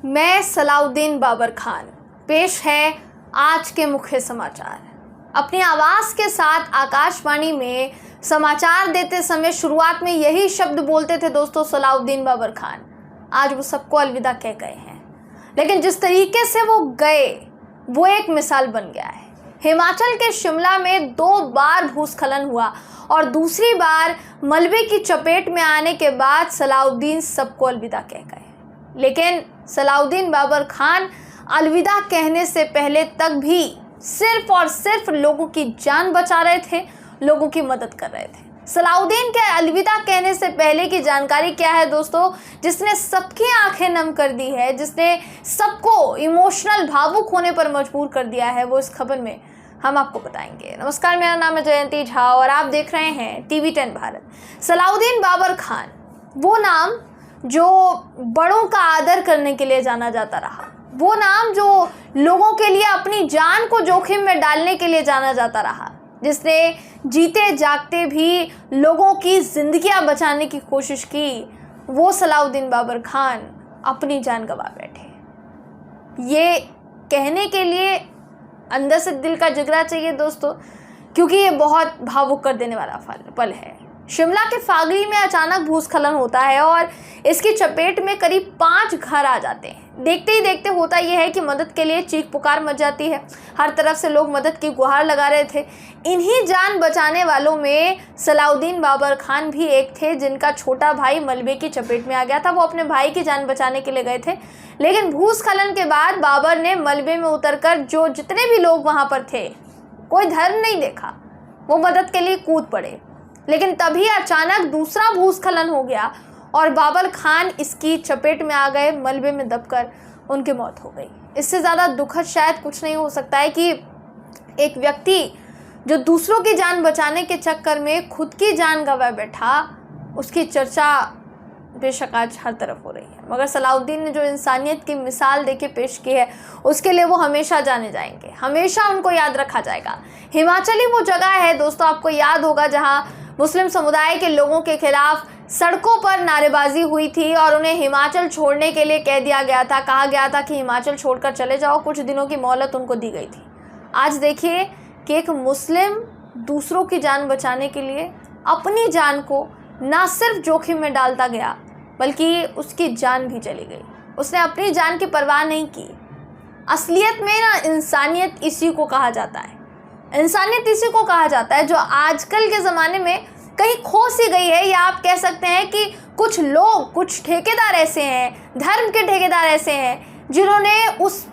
मैं सलाउद्दीन बाबर खान। पेश है आज के मुख्य समाचार। अपनी आवाज़ के साथ आकाशवाणी में समाचार देते समय शुरुआत में यही शब्द बोलते थे दोस्तों सलाउद्दीन बाबर खान। आज वो सबको अलविदा कह गए हैं, लेकिन जिस तरीके से वो गए वो एक मिसाल बन गया है। हिमाचल के शिमला में 2 बार भूस्खलन हुआ और दूसरी बार मलबे की चपेट में आने के बाद सलाउद्दीन सबको अलविदा कह गए। लेकिन सलाउद्दीन बाबर खान अलविदा कहने से पहले तक भी सिर्फ और सिर्फ लोगों की जान बचा रहे थे, लोगों की मदद कर रहे थे। सलाउद्दीन के अलविदा कहने से पहले की जानकारी क्या है दोस्तों, जिसने सबकी आंखें नम कर दी है, जिसने सबको इमोशनल भावुक होने पर मजबूर कर दिया है, वो इस खबर में हम आपको बताएंगे। नमस्कार, मेरा नाम है जयंती झा और आप देख रहे हैं TV10 भारत। सलाउद्दीन बाबर खान वो नाम जो बड़ों का आदर करने के लिए जाना जाता रहा, वो नाम जो लोगों के लिए अपनी जान को जोखिम में डालने के लिए जाना जाता रहा, जिसने जीते जागते भी लोगों की जिंदगियां बचाने की कोशिश की, वो सलाउद्दीन बाबर खान अपनी जान गंवा बैठे। ये कहने के लिए अंदर से दिल का जिगरा चाहिए दोस्तों, क्योंकि ये बहुत भावुक कर देने वाला पल है। शिमला के फागली में अचानक भूस्खलन होता है और इसकी चपेट में करीब 5 घर आ जाते हैं। देखते ही देखते होता यह है कि मदद के लिए चीख पुकार मच जाती है। हर तरफ से लोग मदद की गुहार लगा रहे थे। इन्हीं जान बचाने वालों में सलाउद्दीन बाबर खान भी एक थे, जिनका छोटा भाई मलबे की चपेट में आ गया था। वो अपने भाई की जान बचाने के लिए गए थे, लेकिन भूस्खलन के बाद बाबर ने मलबे में उतरकर जितने भी लोग वहाँ पर थे, कोई धर्म नहीं देखा, वो मदद के लिए कूद पड़े। लेकिन तभी अचानक दूसरा भूस्खलन हो गया और बाबर खान इसकी चपेट में आ गए। मलबे में दबकर उनकी मौत हो गई। इससे ज़्यादा दुखद शायद कुछ नहीं हो सकता है कि एक व्यक्ति जो दूसरों की जान बचाने के चक्कर में खुद की जान गंवा बैठा, उसकी चर्चा बेशक आज हर तरफ हो रही है। मगर सलाउद्दीन ने जो इंसानियत की मिसाल देके पेश की है, उसके लिए वो हमेशा जाने जाएंगे, हमेशा उनको याद रखा जाएगा। हिमाचल ही वो जगह है दोस्तों, आपको याद होगा, जहाँ मुस्लिम समुदाय के लोगों के खिलाफ सड़कों पर नारेबाजी हुई थी और उन्हें हिमाचल छोड़ने के लिए कह दिया गया था, कहा गया था कि हिमाचल छोड़कर चले जाओ। कुछ दिनों की मोहलत उनको दी गई थी। आज देखिए कि एक मुस्लिम दूसरों की जान बचाने के लिए अपनी जान को ना सिर्फ जोखिम में डालता गया, बल्कि उसकी जान भी चली गई। उसने अपनी जान की परवाह नहीं की। असलियत में ना इंसानियत इसी को कहा जाता है। इंसानियत इसी को कहा जाता है जो आजकल के ज़माने में कहीं खो सी गई है, या आप कह सकते हैं कि कुछ लोग, कुछ ठेकेदार ऐसे हैं, धर्म के ठेकेदार ऐसे हैं, जिन्होंने उस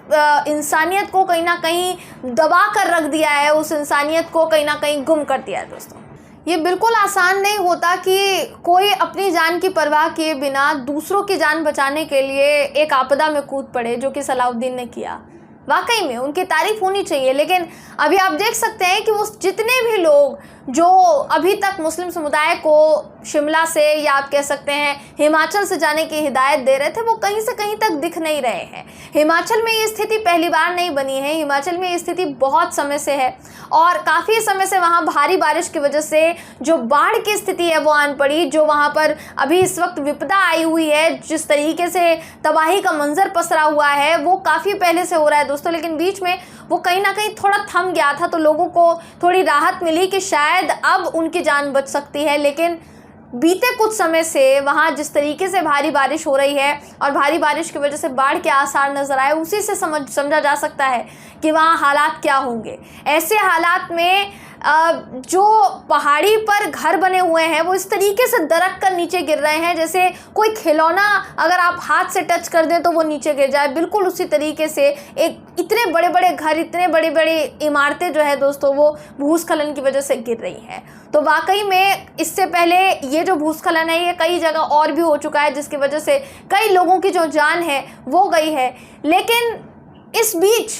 इंसानियत को कहीं ना कहीं दबा कर रख दिया है, उस इंसानियत को कहीं ना कहीं गुम कर दिया है। दोस्तों, ये बिल्कुल आसान नहीं होता कि कोई अपनी जान की परवाह किए बिना दूसरों की जान बचाने के लिए एक आपदा में कूद पड़े, जो कि सलाउद्दीन ने किया। वाकई में उनकी तारीफ होनी चाहिए। लेकिन अभी आप देख सकते हैं कि वो जितने भी लोग जो अभी तक मुस्लिम समुदाय को शिमला से, या आप कह सकते हैं हिमाचल से जाने की हिदायत दे रहे थे, वो कहीं से कहीं तक दिख नहीं रहे हैं। हिमाचल में ये स्थिति पहली बार नहीं बनी है। हिमाचल में ये स्थिति बहुत समय से है और काफ़ी समय से वहाँ भारी बारिश की वजह से जो बाढ़ की स्थिति है वो आन पड़ी। जो वहाँ पर अभी इस वक्त विपदा आई हुई है, जिस तरीके से तबाही का मंजर पसरा हुआ है, वो काफ़ी पहले से हो रहा है दोस्तों। लेकिन बीच में वो कहीं ना कहीं थोड़ा थम गया था, तो लोगों को थोड़ी राहत मिली कि शायद अब उनकी जान बच सकती है। लेकिन बीते कुछ समय से वहाँ जिस तरीके से भारी बारिश हो रही है और भारी बारिश की वजह से बाढ़ के आसार नजर आए, उसी से समझा जा सकता है कि वहाँ हालात क्या होंगे। ऐसे हालात में जो पहाड़ी पर घर बने हुए हैं वो इस तरीके से दरक कर नीचे गिर रहे हैं, जैसे कोई खिलौना अगर आप हाथ से टच कर दें तो वो नीचे गिर जाए। बिल्कुल उसी तरीके से एक इतने बड़े बड़े घर, इतने बड़ी बड़ी इमारतें जो है दोस्तों, वो भूस्खलन की वजह से गिर रही हैं। तो वाकई में इससे पहले ये जो भूस्खलन है ये कई जगह और भी हो चुका है, जिसकी वजह से कई लोगों की जो जान है वो गई है। लेकिन इस बीच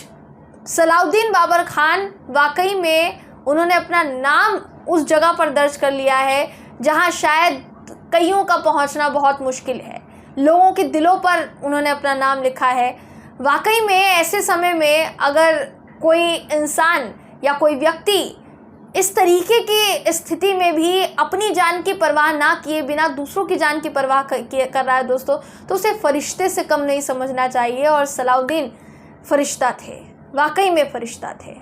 सलाउद्दीन बाबर खान वाकई में उन्होंने अपना नाम उस जगह पर दर्ज कर लिया है जहां शायद कईयों का पहुंचना बहुत मुश्किल है। लोगों के दिलों पर उन्होंने अपना नाम लिखा है। वाकई में ऐसे समय में अगर कोई इंसान या कोई व्यक्ति इस तरीके की स्थिति में भी अपनी जान की परवाह ना किए बिना दूसरों की जान की परवाह कर रहा है दोस्तों, तो उसे फरिश्ते से कम नहीं समझना चाहिए। और सलाउद्दीन फरिश्ता थे, वाकई में फरिश्ता थे।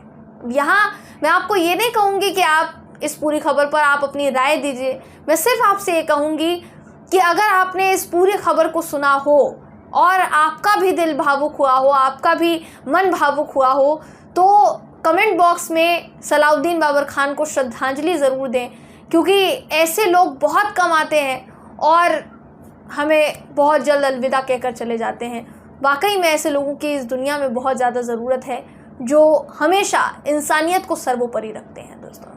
यहाँ मैं आपको ये नहीं कहूँगी कि आप इस पूरी खबर पर आप अपनी राय दीजिए, मैं सिर्फ आपसे ये कहूँगी कि अगर आपने इस पूरी खबर को सुना हो और आपका भी दिल भावुक हुआ हो, आपका भी मन भावुक हुआ हो, तो कमेंट बॉक्स में सलाउद्दीन बाबर खान को श्रद्धांजलि ज़रूर दें, क्योंकि ऐसे लोग बहुत कम आते हैं और हमें बहुत जल्द अलविदा कहकर चले जाते हैं। वाकई में ऐसे लोगों की इस दुनिया में बहुत ज़्यादा ज़रूरत है जो हमेशा इंसानियत को सर्वोपरि रखते हैं दोस्तों।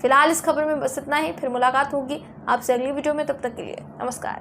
फिलहाल इस खबर में बस इतना ही, फिर मुलाकात होगी आपसे अगली वीडियो में, तब तक के लिए नमस्कार।